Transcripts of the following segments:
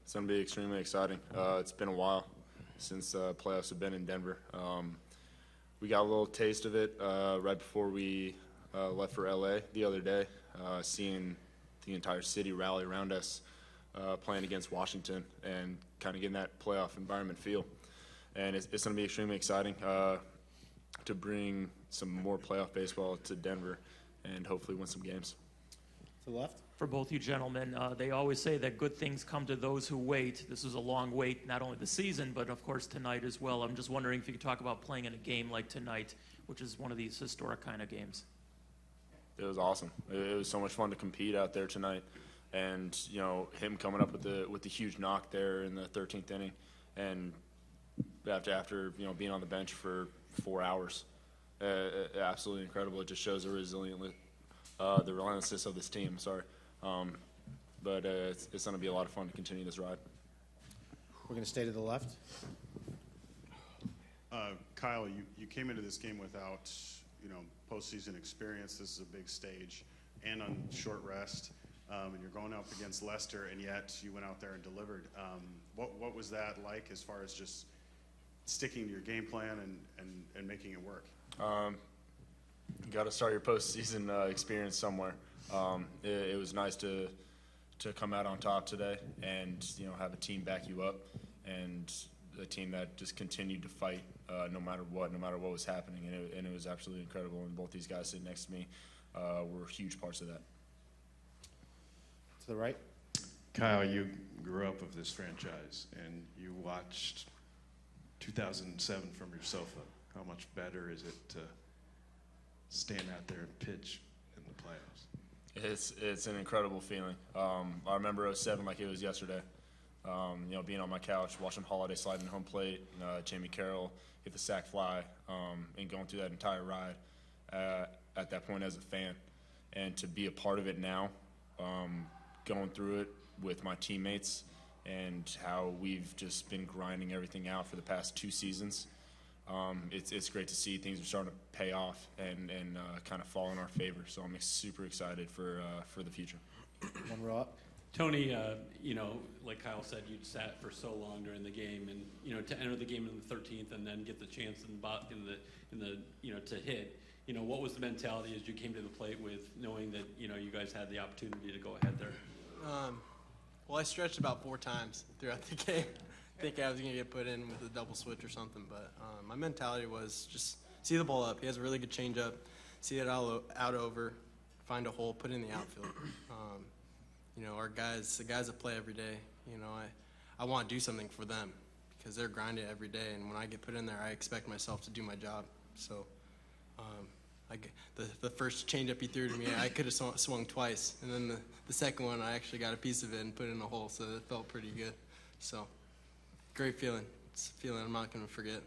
It's going to be extremely exciting. It's been a while since playoffs have been in Denver. We got a little taste of it right before we left for LA the other day, seeing the entire city rally around us playing against Washington and kind of getting that playoff environment feel. And it's going to be extremely exciting to bring some more playoff baseball to Denver and hopefully win some games. To the left. For both you gentlemen, they always say that good things come to those who wait. This was a long wait, not only the season, but of course tonight as well. I'm just wondering if you could talk about playing in a game like tonight, which is one of these historic kind of games. It was awesome. It was so much fun to compete out there tonight, and you know, him coming up with the huge knock there in the 13th inning, and after you know, being on the bench for 4 hours, absolutely incredible. It just shows the relentlessness of this team. Sorry. But it's going to be a lot of fun to continue this ride. We're going to stay to the left. Kyle, you came into this game without, postseason experience. This is a big stage and on short rest. And you're going up against Leicester, and yet you went out there and delivered. What was that like as far as just sticking to your game plan and making it work? You got to start your postseason experience somewhere. It was nice to come out on top today and have a team back you up, and a team that just continued to fight no matter what was happening, and it was absolutely incredible. And both these guys sitting next to me were huge parts of that. To the right. Kyle, you grew up with this franchise, and you watched 2007 from your sofa. How much better is it to stand out there and pitch in the playoffs? It's an incredible feeling. I remember 2007 like it was yesterday. Being on my couch, watching Holiday slide in home plate, Jamie Carroll hit the sac fly, and going through that entire ride at that point as a fan. And to be a part of it now, going through it with my teammates and how we've just been grinding everything out for the past 2 seasons, it's great to see things are starting to pay off and kind of fall in our favor. So I'm super excited for the future. One row up. Tony, like Kyle said, you'd sat for so long during the game, and to enter the game in the 13th and then get the chance to hit. What was the mentality as you came to the plate with knowing that you guys had the opportunity to go ahead there? Well, I stretched about 4 times throughout the game. Thinking I was going to get put in with a double switch or something, but my mentality was just see the ball up. He has a really good changeup. See it out over, find a hole, put it in the outfield. Our guys, the guys that play every day, I want to do something for them because they're grinding every day, and when I get put in there, I expect myself to do my job. So the first changeup he threw to me, I could have swung twice, and then the second one, I actually got a piece of it and put it in a hole, so it felt pretty good. So great feeling. It's a feeling I'm not going to forget.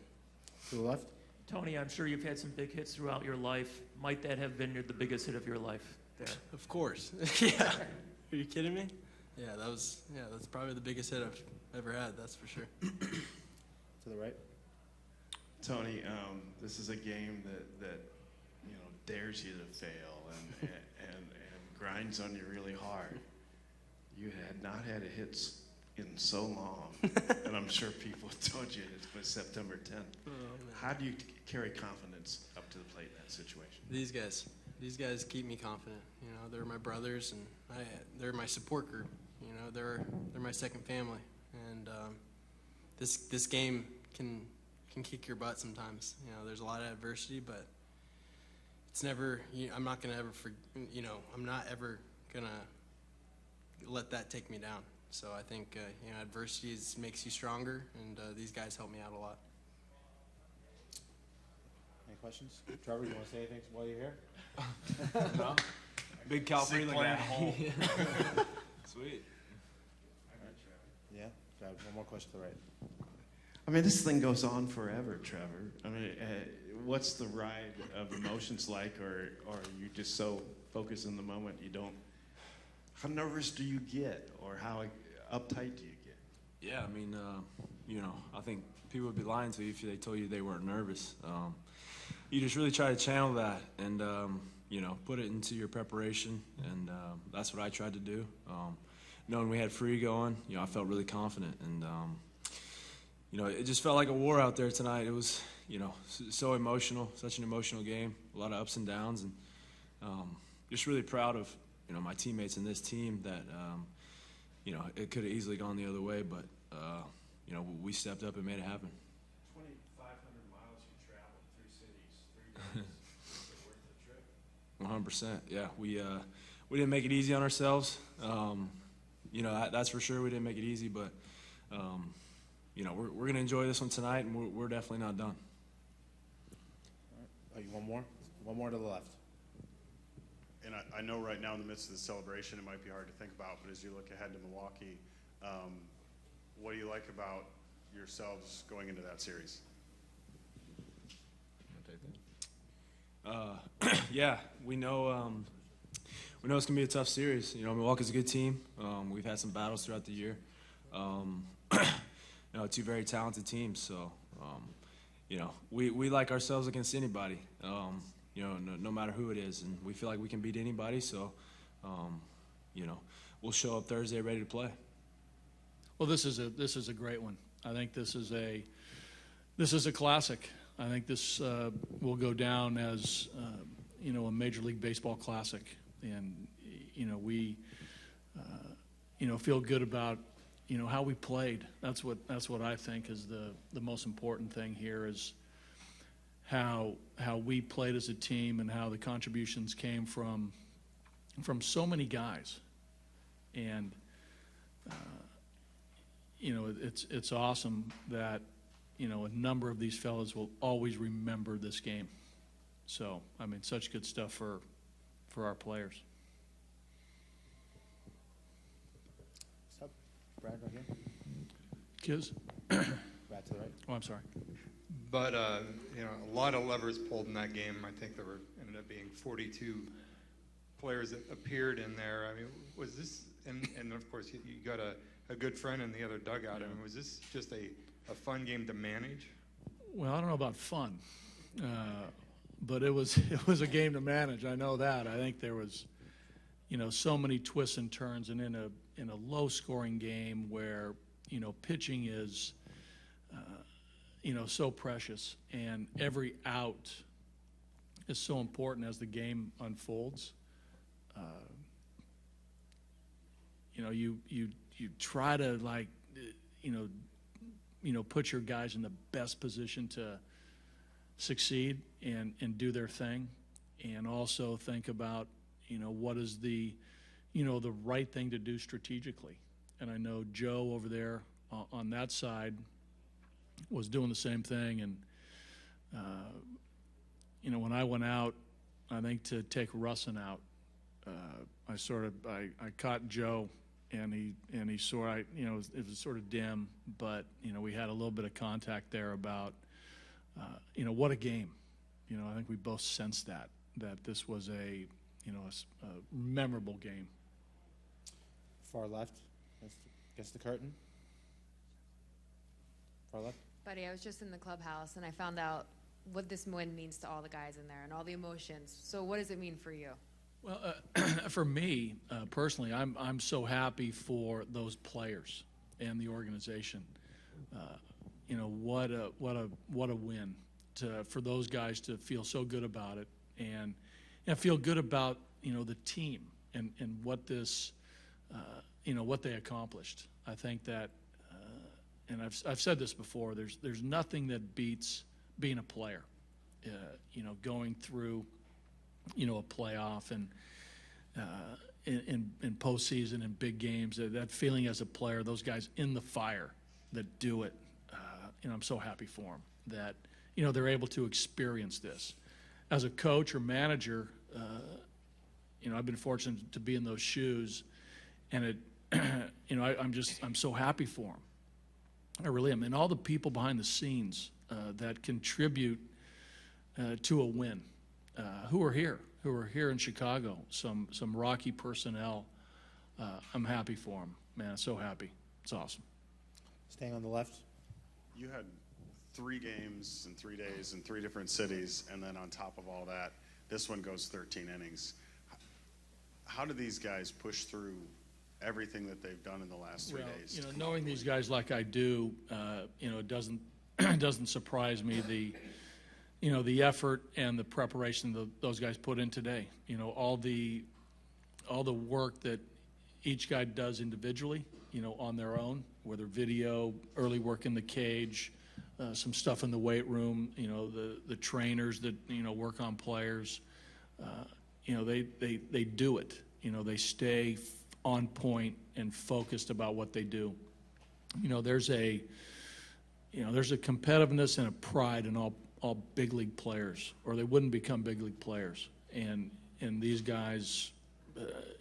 To the left. Tony, I'm sure you've had some big hits throughout your life. Might that have been the biggest hit of your life there? Of course. Yeah. Are you kidding me? Yeah, that's probably the biggest hit I've ever had, that's for sure. To the right. Tony, this is a game that dares you to fail and grinds on you really hard. You had not had a hit in so long, and I'm sure people told you it was September 10th. How do you carry confidence up to the plate in that situation? These guys keep me confident. They're my brothers, and they're my support group. They're my second family, and this game can kick your butt sometimes. There's a lot of adversity, but it's never. I'm not gonna ever. I'm not ever gonna let that take me down. So I think adversity makes you stronger, and these guys help me out a lot. Any questions? Trevor, you want to say anything while you're here? No. Big Cal Freeland guy. Sweet. Yeah. One more question to the right. I mean, this thing goes on forever, Trevor. I mean, what's the ride of emotions like, or are you just so focused in the moment you don't? How nervous do you get, or how uptight do you get? Yeah, I mean, I think people would be lying to you if they told you they weren't nervous. You just really try to channel that and, put it into your preparation, and that's what I tried to do. knowing we had Free going, I felt really confident. And, it just felt like a war out there tonight. It was, so emotional, such an emotional game, a lot of ups and downs. And just really proud of, my teammates and this team that, it could have easily gone the other way, but, we stepped up and made it happen. 2,500 miles you traveled, 3 cities, 3 days. Is it worth the trip? 100%. Yeah, we didn't make it easy on ourselves. That's for sure. We didn't make it easy, but we're gonna enjoy this one tonight, and we're definitely not done. Oh, you want more? One more to the left. And I know right now in the midst of the celebration, it might be hard to think about, but as you look ahead to Milwaukee, what do you like about yourselves going into that series? Yeah, we know it's gonna be a tough series. Milwaukee's a good team. We've had some battles throughout the year. 2 very talented teams. So, we like ourselves against anybody. No matter who it is, and we feel like we can beat anybody. So, we'll show up Thursday ready to play. Well, this is a great one. I think this is a classic. I think this will go down as a Major League Baseball classic, and we feel good about how we played. That's what I think is the most important thing here is how we played as a team and how the contributions came from so many guys, and it's awesome that a number of these fellas will always remember this game. So, such good stuff for our players. What's up? Brad, right here. Kiz? Brad to the right. Oh, I'm sorry. But, a lot of levers pulled in that game. I think there ended up being 42 players that appeared in there. Was this, and of course, you got a good friend in the other dugout. Was this just a fun game to manage? Well, I don't know about fun, but it was a game to manage. I know that. I think there was, so many twists and turns, and in a low-scoring game where pitching is, so precious, and every out is so important as the game unfolds. You try to put your guys in the best position to succeed and do their thing, and also think about, what is the right thing to do strategically. And I know Joe over there on that side was doing the same thing. And, when I went out, I think to take Russin out, I caught Joe. And he sort of, it was sort of dim, but, we had a little bit of contact there about, what a game. I think we both sensed that this was a memorable game. Far left, against the curtain. Far left. Buddy, I was just in the clubhouse, and I found out what this win means to all the guys in there and all the emotions. So what does it mean for you? Well, for me, personally, I'm so happy for those players and the organization. What a win for those guys to feel so good about it and feel good about the team and what this what they accomplished. I think that, and I've said this before. There's nothing that beats being a player. Going through. A playoff and in postseason and big games, that feeling as a player, those guys in the fire that do it, I'm so happy for them that, they're able to experience this. As a coach or manager, I've been fortunate to be in those shoes, and I'm so happy for them. I really am. And all the people behind the scenes that contribute to a win. Who are here in Chicago, some Rocky personnel. I'm happy for them, man. I'm so happy. It's awesome. Staying on the left. You had 3 games in 3 days in 3 different cities, and then on top of all that, this one goes 13 innings. How do these guys push through everything that they've done in the last 3 days. You know, to come knowing off the these win. guys like I do, you know, it doesn't surprise me the effort and the preparation that those guys put in today. You know, all the work that each guy does individually, you know, on their own, whether video, early work in the cage, some stuff in the weight room, you know, the trainers that, you know, work on players, you know, they do it. You know, they stay on point and focused about what they do. You know, there's a competitiveness and a pride in all big league players, or they wouldn't become big league players. And these guys,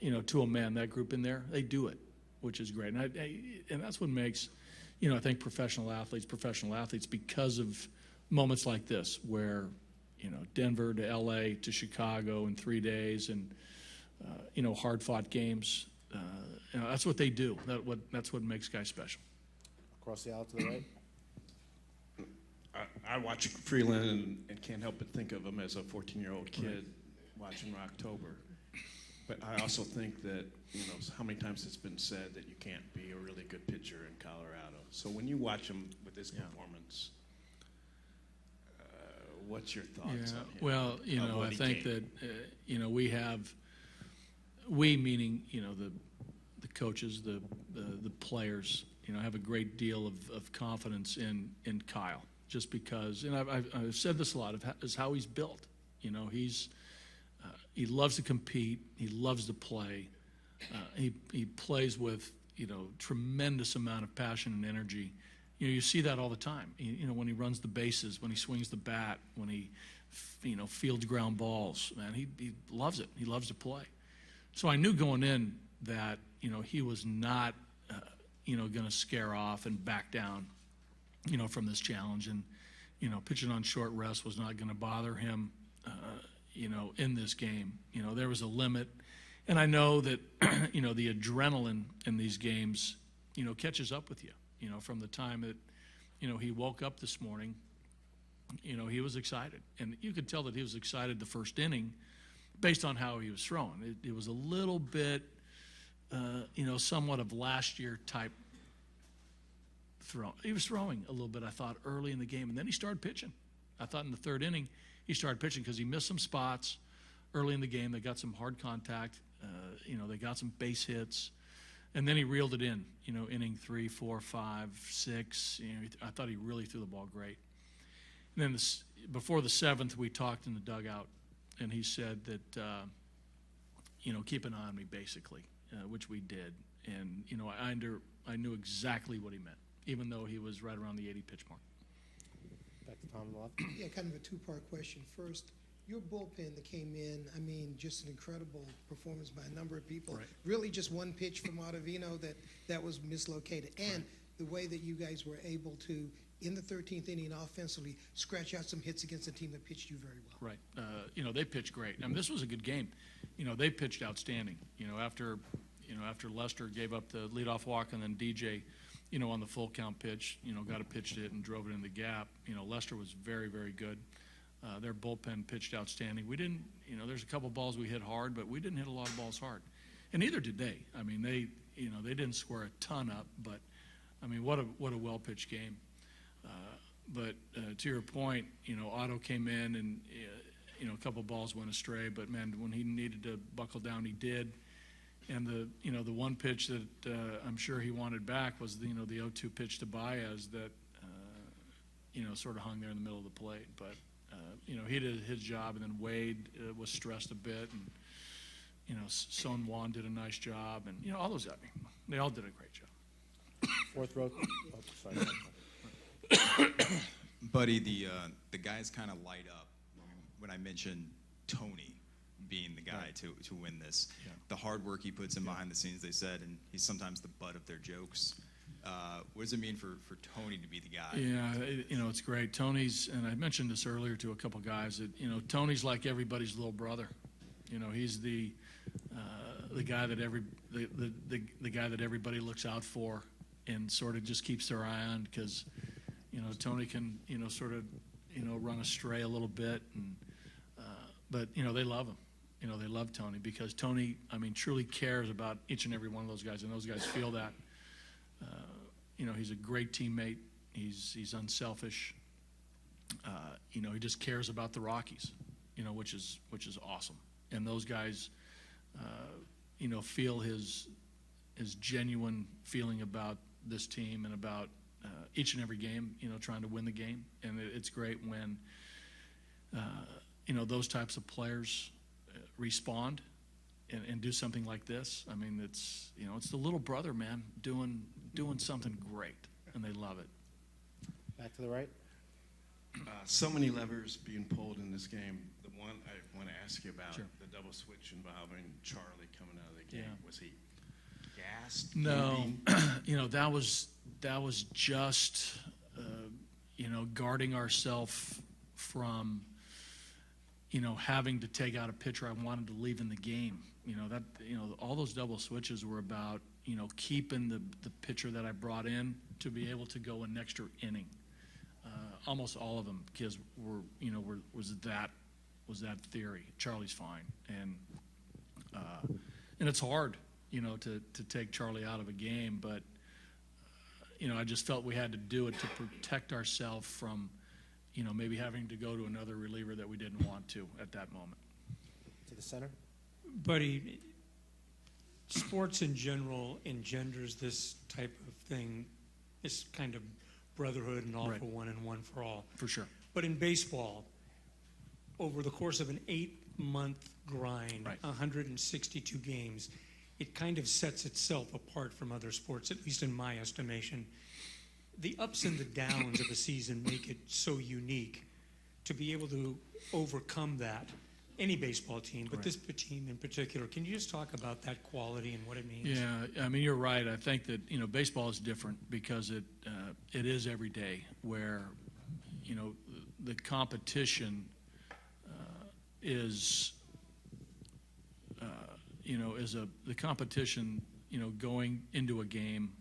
you know, to a man, that group in there, they do it, which is great. And that's what makes, you know, I think professional athletes because of moments like this where, you know, Denver to L.A. to Chicago in 3 days and, you know, hard-fought games. You know, that's what they do. That's what makes guys special. Across the aisle to the right. I watch Freeland and can't help but think of him as a 14-year-old kid watching October. But I also think that, you know, how many times it's been said that you can't be a really good pitcher in Colorado. So when you watch him with this performance, what's your thoughts on him? Well, you know, I think that, you know, we meaning, you know, the coaches, the players, you know, have a great deal of confidence in Kyle, just because, and I've said this a lot, is how he's built. You know, he loves to compete, he loves to play, he plays with, you know, tremendous amount of passion and energy. You know, you see that all the time. You know, when he runs the bases, when he swings the bat, when he, you know, fields ground balls, man, he loves it. He loves to play. So I knew going in that, you know, he was not, you know, going to scare off and back down, you know, from this challenge. And, you know, pitching on short rest was not going to bother him, you know, in this game. You know, there was a limit. And I know that, you know, the adrenaline in these games, you know, catches up with you. You know, from the time that, you know, he woke up this morning, you know, he was excited. And you could tell that he was excited the first inning based on how he was throwing. It was a little bit, you know, somewhat of last year type throw. He was throwing a little bit, I thought, early in the game. And then he started pitching. I thought in the third inning he started pitching because he missed some spots early in the game. They got some hard contact. You know, they got some base hits. And then he reeled it in, you know, inning 3, 4, 5, 6. You know, I thought he really threw the ball great. And then before the 7th, we talked in the dugout, and he said that, you know, keep an eye on me, basically, which we did. And, you know, I knew exactly what he meant, even though he was right around the 80-pitch mark. Back to Tom Love. Yeah, kind of a two-part question. First, your bullpen that came in, I mean, just an incredible performance by a number of people. Right. Really just one pitch from Ottavino that was mislocated. And the way that you guys were able to, in the 13th inning offensively, scratch out some hits against a team that pitched you very well. Right. You know, they pitched great. I mean, this was a good game. You know, they pitched outstanding. You know, after Lester gave up the leadoff walk and then DJ, you know, on the full count pitch, you know, got a pitch to it and drove it in the gap. You know, Lester was very, very good. Their bullpen pitched outstanding. We didn't, you know, there's a couple balls we hit hard, but we didn't hit a lot of balls hard. And neither did they. I mean, they didn't square a ton up, but, I mean, what a well-pitched game. But to your point, you know, Otto came in and, you know, a couple balls went astray, but, man, when he needed to buckle down, he did. And the one pitch that I'm sure he wanted back was the 0-2 pitch to Baez that, you know, sort of hung there in the middle of the plate. But, you know, he did his job, and then Wade was stressed a bit, and, you know, Son Juan did a nice job, and, you know, all those, I mean, they all did a great job. Fourth row. Oh, sorry. Buddy, the guys kind of light up when I mentioned Tony being the guy to win this. Yeah. The hard work he puts in behind the scenes, they said, and he's sometimes the butt of their jokes. What does it mean for Tony to be the guy? Yeah, you know, it's great. Tony's, and I mentioned this earlier to a couple guys, that, you know, Tony's like everybody's little brother. You know, he's the guy that the guy that everybody looks out for and sort of just keeps their eye on, because, you know, Tony can, you know, sort of, you know, run astray a little bit, and but, you know, they love him. They love Tony because Tony, truly cares about each and every one of those guys, and those guys feel that. He's a great teammate. He's unselfish. He just cares about the Rockies, which is awesome. And those guys, feel his genuine feeling about this team and about each and every game, trying to win the game. And it's great when, those types of players respond and do something like this. It's the little brother, man, doing something great, and they love it. Back to the right. So many levers being pulled in this game. The one I want to ask you about, Sure. the double switch involving Charlie coming out of the game. Yeah. Was he gassed? No, moving? that was just, guarding ourselves from, having to take out a pitcher I wanted to leave in the game. All those double switches were about, keeping the pitcher that I brought in to be able to go an extra inning. Almost all of them, because was that theory. Charlie's fine, and it's hard, to take Charlie out of a game, but I just felt we had to do it to protect ourselves from, maybe having to go to another reliever that we didn't want to at that moment. To the center. Buddy, sports in general engenders this type of thing, this kind of brotherhood and all Right. for one and one for all. For sure. But in baseball, over the course of an 8-month grind, Right. 162 games, it kind of sets itself apart from other sports, at least in my estimation. The ups and the downs of a season make it so unique to be able to overcome that. Any baseball team, but Right. this team in particular. Can you just talk about that quality and what it means? Yeah, you're right. I think that baseball is different because it is every day where the competition is the competition going into a game.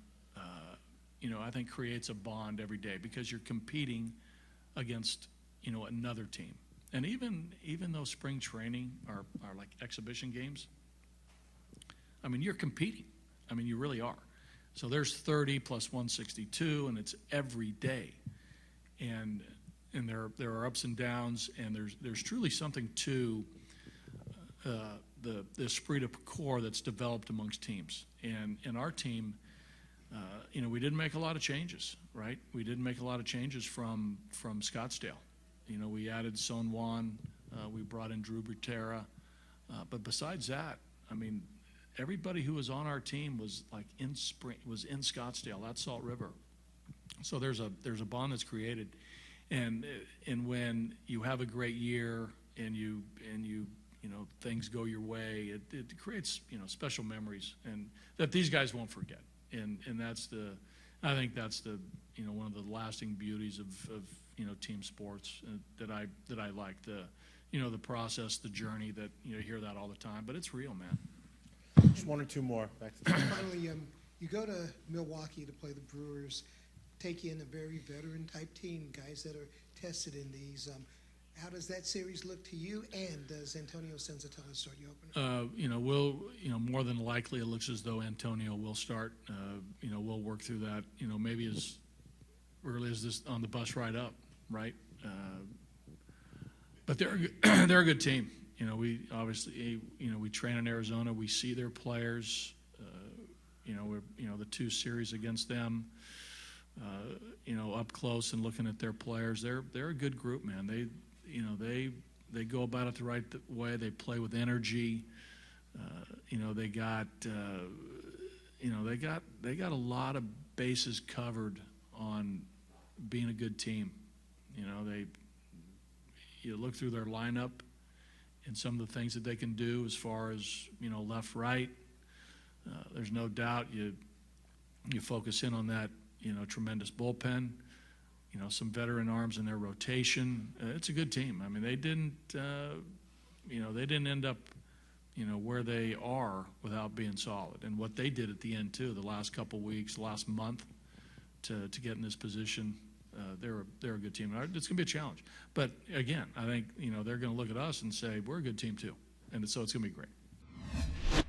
I think creates a bond every day because you're competing against another team. And even though spring training are like exhibition games, you're competing. You really are. So there's 30 plus 162, and it's every day. And there are ups and downs, and there's truly something to the esprit de corps that's developed amongst teams. And in our team, we didn't make a lot of changes, right? We didn't make a lot of changes from Scottsdale. We added Son Juan, we brought in Drew Butera, but besides that, everybody who was on our team was in Scottsdale, that's Salt River. So there's a bond that's created, and when you have a great year and you things go your way, it creates special memories and that these guys won't forget, and I think that's the one of the lasting beauties of team sports that I like, the process, the journey that you hear that all the time, but it's real, man. Just one or two more. Back to the center. Finally, you go to Milwaukee to play the Brewers, take in a very veteran type team, guys that are tested in these. How does that series look to you? And does Antonio Senzatella start you opener? We'll more than likely it looks as though Antonio will start. We'll work through that. Maybe as early as this on the bus ride up, right? But they're a good team. We obviously we train in Arizona. We see their players. The two series against them. Up close and looking at their players. They're a good group, man. They go about it the right way. They play with energy. They got a lot of bases covered on being a good team. You look through their lineup and some of the things that they can do as far as left, right. There's no doubt you focus in on that tremendous bullpen. Some veteran arms in their rotation. It's a good team. They didn't end up where they are without being solid. And what they did at the end too, the last couple weeks, last month, to get in this position, they're a good team. It's going to be a challenge. But again, I think they're going to look at us and say we're a good team too. And so it's going to be great.